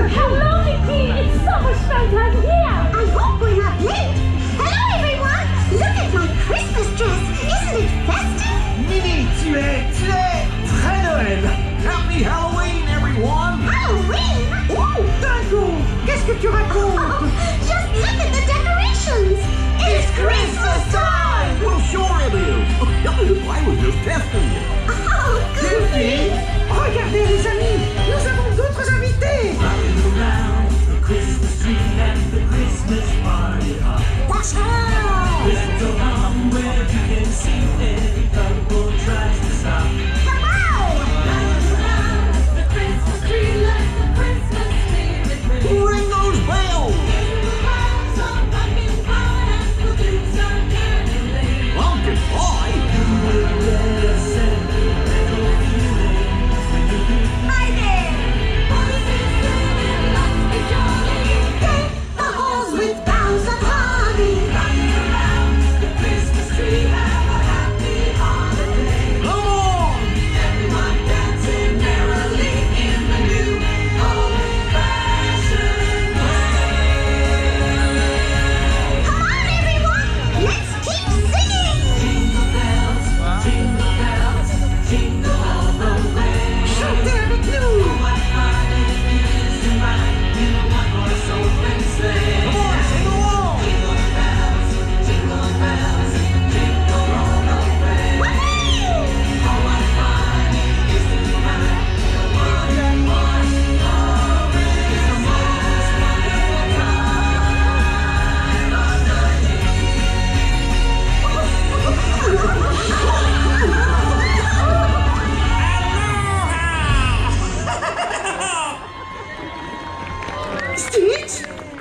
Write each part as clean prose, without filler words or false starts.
Hello, Mickey! It's so much fun to have you here! I hope we're not late. Hello, everyone! Look at my Christmas dress. Isn't it festive? Mini, tu es très Noël. Happy Halloween, everyone! Halloween? Oh, dingo! Qu'est-ce que tu racontes? Just look at the decorations. It's Christmas time! Well, sure it is. I was just testing you. Oh, goody! Regardez, les amis, nous avons d'autres invités. Watch out! Ring those bells! Pumpkin pie? Hi there! Deck the halls with boughs of holly. Come on! Come on, everyone! Let's keep singing! Chantez avec nous. Come on, sing along! Stitch,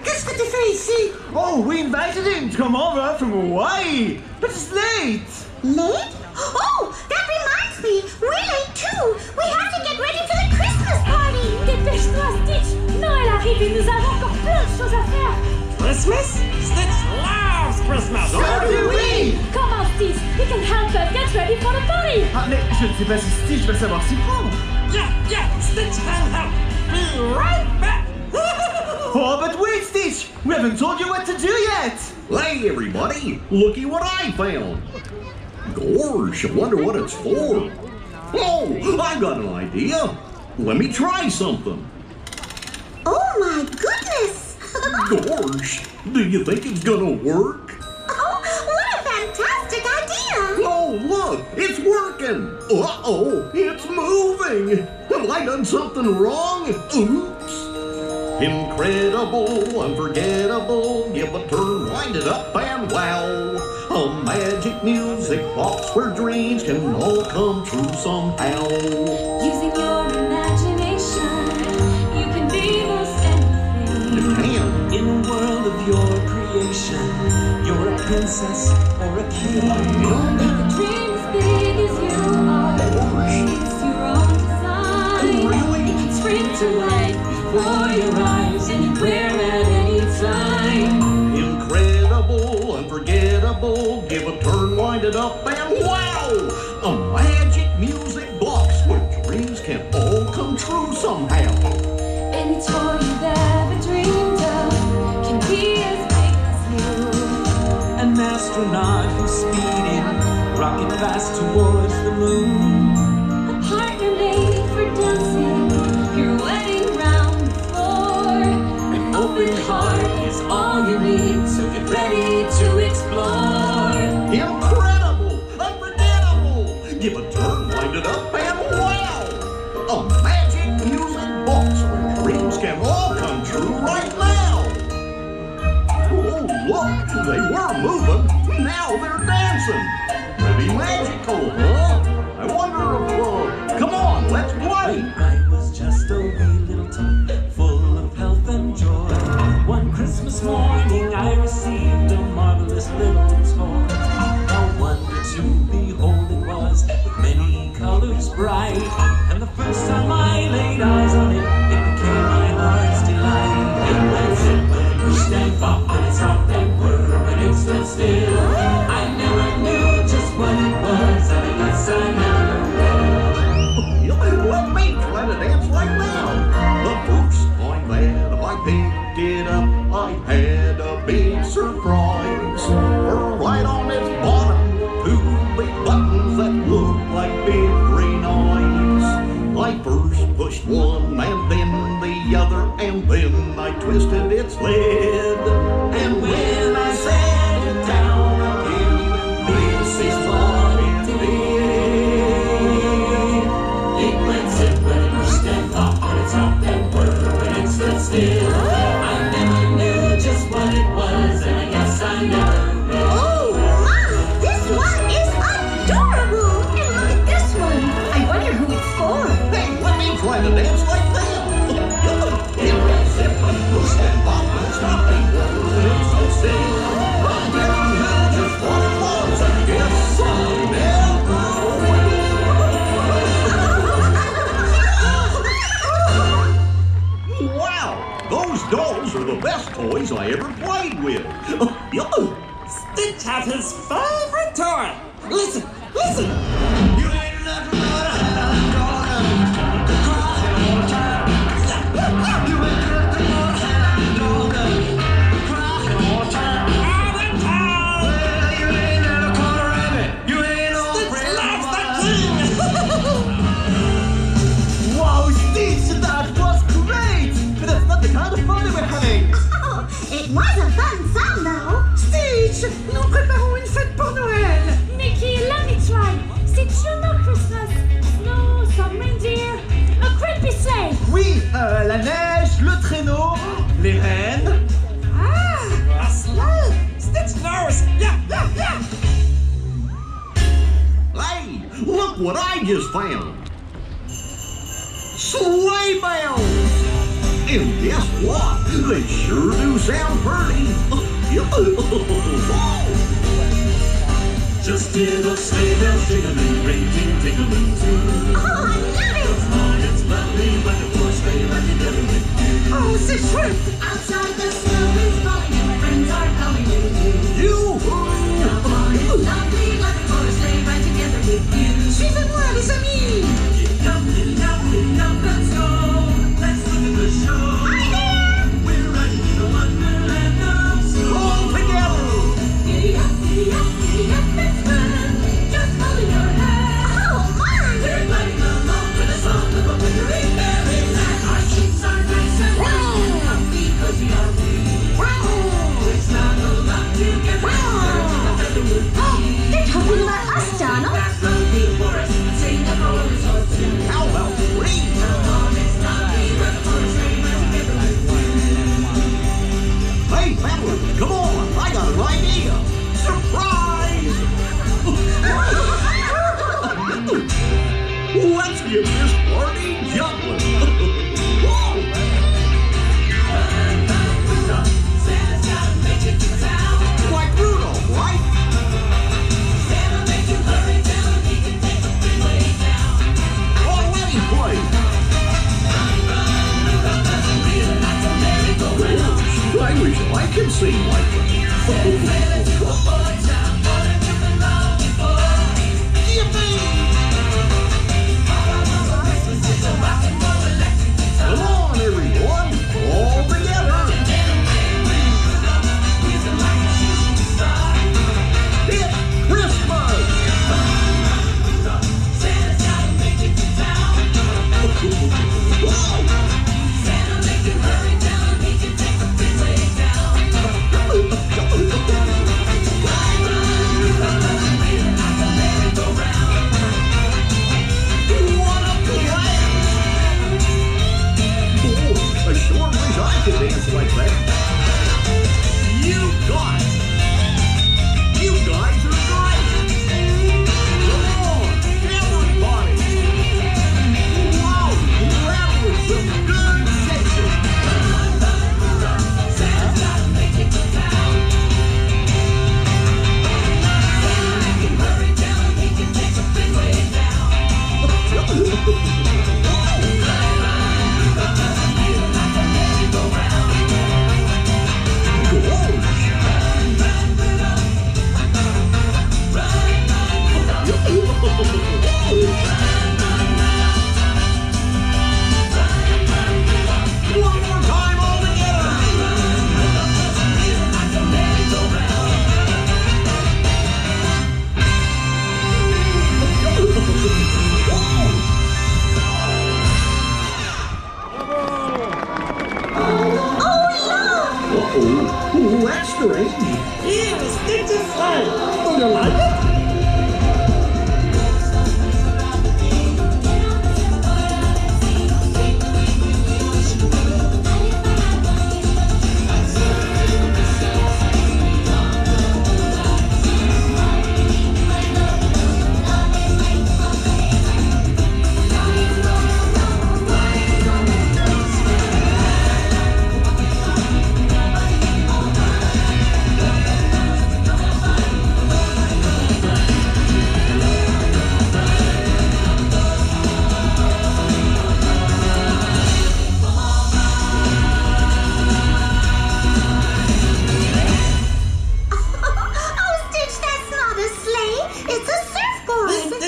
qu'est-ce que tu fais ici? Oh, we invited him to come over from Hawaii, but it's late. Late? Oh, that reminds me! We're late too! We have to get ready for the Christmas party! Dépêche-toi, Stitch! Noël arrive et nous avons encore plein de choses à faire! Christmas? Stitch loves Christmas! So do we! Come on, Stitch! You can help us get ready for the party! Ah, mais je ne sais pas si Stitch va savoir s'y prendre. Yeah, Stitch can help! Be right back! Oh, but wait, Stitch! We haven't told you what to do yet! Hey everybody, looky what I found. Gosh, I wonder what it's for. Oh, I got an idea. Let me try something. Oh my goodness! Gosh, do you think it's gonna work? Oh, what a fantastic idea! Oh, look, it's working. Uh-oh, it's moving. Have I done something wrong? Oops. Incredible, unforgettable, give a turn, wind it up and wow. A magic music box where dreams can all come true somehow. Using your imagination, you can be most anything. You can. In a world of your creation, you're a princess or a king. Make a dream as big as you are. It's your own design. Really? It can spring to life before your eyes, anywhere at any time. Incredible, unforgettable, give a turn, wind it up and wow! A magic music box where dreams can all come true somehow. Any toy you've ever dreamed of can be as big as you. An astronaut who's speeding, rocket fast towards the moon. A partner made for dancing, your wedding round the floor. An open heart is all you need, so get ready to explore. Incredible, unforgettable, give a turn, wind it up and wow! A magic music box where dreams can all come true right now. Oh, look, they were moving, now they're dancing. Pretty magical, huh? I wonder if, come on, let's play. I was just a wee little tot, full of health and joy. One Christmas morning I received a marvelous little toy. A wonder to behold it was, with many colors bright. And the first time I laid eyes on it, it became my heart's delight. It went zip and pushed and popped and it stopped and whirred when it stood still. I never knew just what it was, and I guess I never will. Let me try to dance right now. The first time that and then I twisted its lid. And when I set it down again, this is what it did. It went zip when it pushed and popped when it stopped and whirred when it stood still. I never knew just what it was, and I guess I never will. Oh, Mom, this one is adorable. And look at this one. I wonder who it's for. Hey, let me try to dance like them. It went zip and pushed and popped and stopped and whirred when it stood still. I never knew just what it was, and I guess I never will. Wow, those dolls are the best toys I ever played with. Stitch has his favorite toy. Listen, listen. You ain't nothing but a hound dog, crying all the time. You ain't nothing but a hound dog, crying all the time. All the time. Well, you ain't never caught a rabbit. You ain't no Stitch friend loves of the mine. king. Wow, Stitch, that was great! But that's not the kind of fun we're having! Oh, it was a fun song, though. Stitch, nous préparons une fête pour Noël! Mickey, let me try. C'est Juno Christmas. Snow, some reindeer, a creepy sleigh. Oui, la neige, le traîneau, les rennes. A sleigh. Stitch knows. Yeah, yeah, yeah. Hey, look what I just found. Sleigh bells! And guess what? They sure do sound pretty. Just hear those sleigh bells jingling, ring-ting, tingling too. Oh, I love it. Oh, it's lovely when the four sleigh ride together with you. Oh, c'est chouette! Outside the snow is falling and friends are coming to you. You-hoo! Come on, it's lovely when the four sleigh ride together with you. Suivez-moi, les amis! Get up, let's go. Let's look at the show. We're riding in the wonderland of snow. All together! Giddy up, it's fun. Just holding your hand. Oh, Mom. We're gliding along with the song of a wintry fairyland. Our sheets are nice and warm and comfy, cozy are we. It's not a lot together. Oh, they're talking about us, Donald. Back row the forest and sing a chorus or two. How about three? Come on, it's lovely when the four sleigh ride together with you. Hey, fellas, come on! I got an idea! Surprise! Let's get this party jumping! Whoa! Santa's gotta make it to town. Like Rudolph, right? Santa makes you hurry down. He can take the freeway down. Already played! I wish I could sing like that. Come on, everyone, all together. It's Christmas. Oh, that's strange. Here is Stitch's sleigh. Do you like it?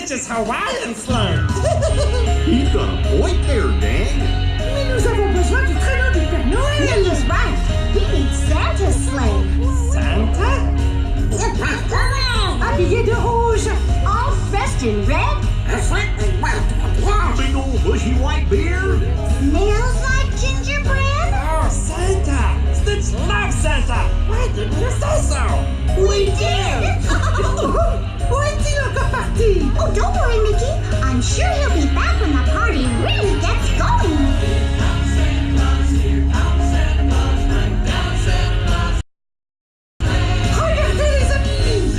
Stitch's Hawaiian sleigh. He's got a point there, Dad. Mais nous avons besoin du traîneau du Père Noël. He's right. We need Santa's sleigh. Santa? Habillé de rouge. All dressed in red. Big old bushy white beard. Smells like gingerbread. Oh, Santa! Stitch loves Santa! Why didn't you say so? We did. Où est-il encore parti? Oh, don't worry, Mickey. I'm sure he'll be back when the party really gets going. Regardez les amis.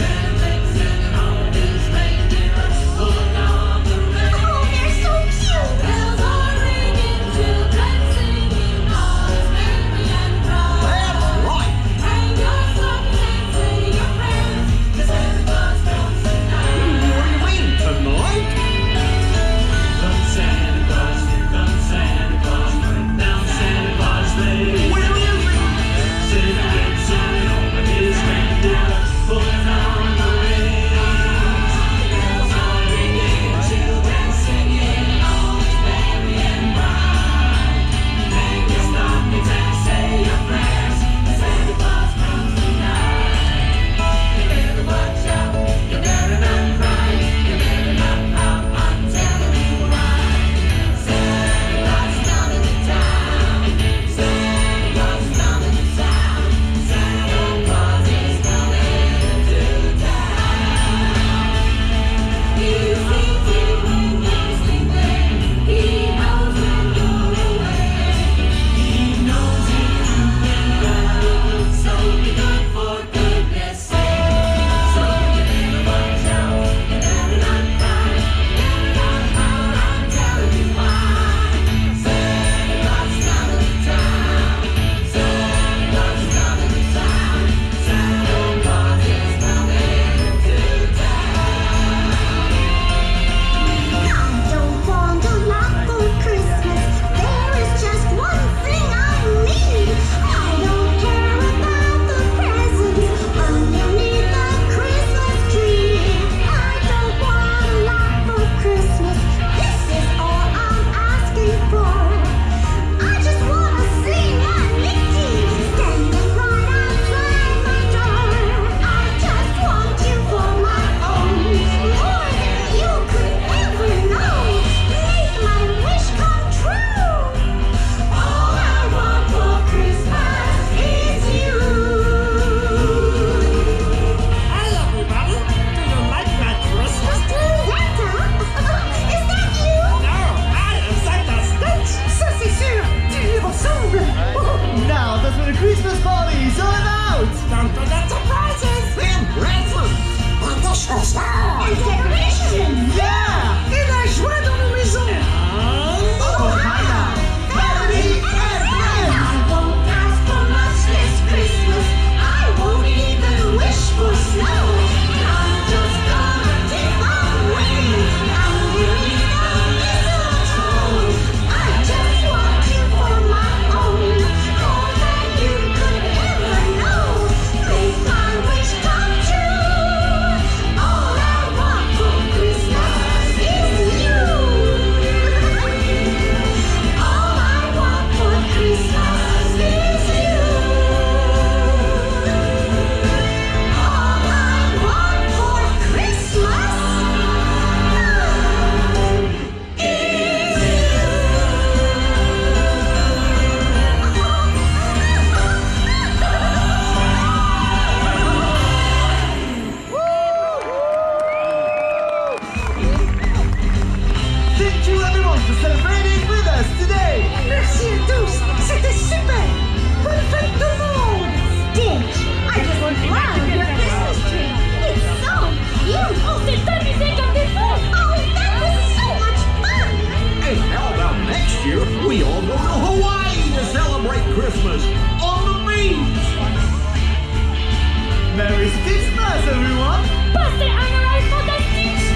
Oh, they're so cute. Bells are ringing, children singing, all is merry and bright. That's right. Hang your stockings and say your prayers, 'cause Santa Claus comes tonight. What do you mean, tonight? Come Santa Claus, here comes Santa Claus, put down Santa Claus sleigh. Where is he? Santa gets on over his reindeer, pulling on the reins. Bells are ringing, children singing, all is merry and bright. Hang your stockings and say your prayers, 'cause Santa Claus comes tonight. You better watch out, you better not cry, you better not pout, I'm telling you why. Santa Claus coming to town, Santa Claus coming to town, Santa Claus is coming to town. He's easy when you're sleeping, he knows when you're awake, he knows if you've been bad, so be good for goodness sake. So you better watch out, you better not cry, you better not pout, I'm telling you why. Santa Claus coming to town, Santa Claus coming to town, Santa Claus is coming to town. I don't want a lot for Christmas. There is just one thing I need. I don't care about the presents underneath the Christmas tree. I don't want a lot for Christmas. This is all I'm asking for. I just want to see my Mickey standing right outside my door. I just want you for my own, more than you could ever know. Make my wish come true. All I want for Christmas is you. Hey, everybody! Do you like my Christmas tree? Santa? Is that you? No, I am Santa Stitch! Ça c'est sûr. Tu lui ressembles. Now that's what a Christmas party is all about! Don't forget surprises! And presents. And decorations. Yeah. Et la joie dans nos maisons. Ohana! Family and friends! I won't ask for much this Christmas. I won't even wish for snow. And I'm just gonna take my wings underneath the mistletoe. I just want you for my own, more than you could ever know. Make my wish come true. All I want for Stitchmas on the beach. Merry Stitchmas, everyone! Pass the honorary for the Stitch.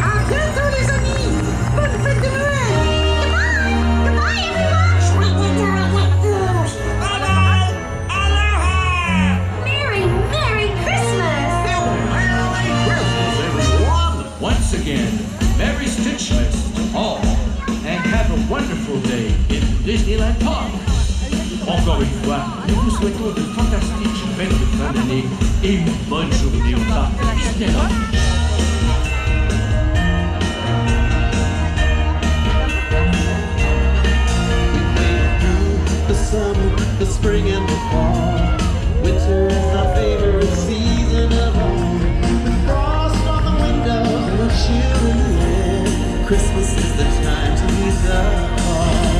À bientôt les amis. Bonne fête de Noël. Goodbye. Goodbye everyone. Aloha! Merry, Merry Christmas. Merry Christmas, everyone. Once again, Merry Stitchmas to all, and have a wonderful day in Disneyland Park. Encore une fois, nous vous souhaitons de fantastiques fêtes de fin d'année et une bonne journée au parc de Disneyland. The summer, the spring and the fall. Winter is our favorite season of all. The frost on the window and the chill in the air. Christmas is the time to meet the call.